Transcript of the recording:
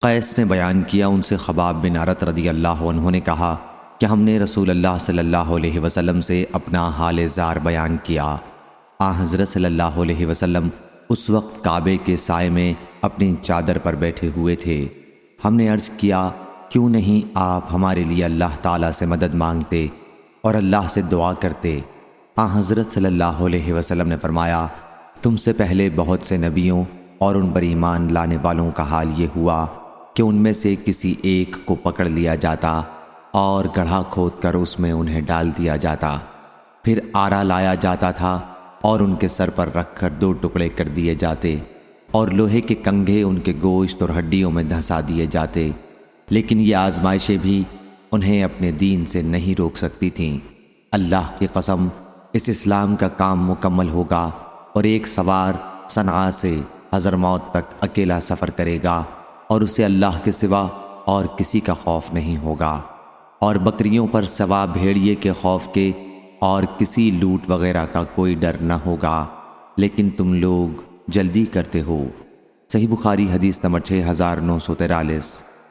قیس نے بیان کیا، ان سے خباب بن عرط رضی اللہ عنہ نے کہا کہ ہم نے رسول اللہ صلی اللہ علیہ وسلم سے اپنا حال زار بیان کیا۔ حضرت صلی اللہ علیہ وسلم اس وقت کعبے کے سائے میں اپنی چادر پر بیٹھے ہوئے تھے۔ ہم نے عرض کیا، کیوں نہیں آپ ہمارے لیے اللہ تعالیٰ سے مدد مانگتے اور اللہ سے دعا کرتے؟ حضرت صلی اللہ علیہ وسلم نے فرمایا، تم سے پہلے بہت سے نبیوں اور ان پر ایمان لانے والوں کا حال یہ ہوا کہ ان میں سے کسی ایک کو پکڑ لیا جاتا اور گڑھا کھود کر اس میں انہیں ڈال دیا جاتا، پھر آرا لایا جاتا تھا اور ان کے سر پر رکھ کر 2 ٹکڑے کر دیے جاتے اور لوہے کے کنگھے ان کے گوشت اور ہڈیوں میں دھسا دیے جاتے، لیکن یہ آزمائشیں بھی انہیں اپنے دین سے نہیں روک سکتی تھیں۔ اللہ کی قسم، اس اسلام کا کام مکمل ہوگا اور ایک سوار صنعاء سے حضرموت تک اکیلا سفر کرے گا اور اسے اللہ کے سوا اور کسی کا خوف نہیں ہوگا، اور بکریوں پر سوا بھیڑیے کے خوف کے اور کسی لوٹ وغیرہ کا کوئی ڈر نہ ہوگا، لیکن تم لوگ جلدی کرتے ہو۔ صحیح بخاری حدیث نمبر 6943۔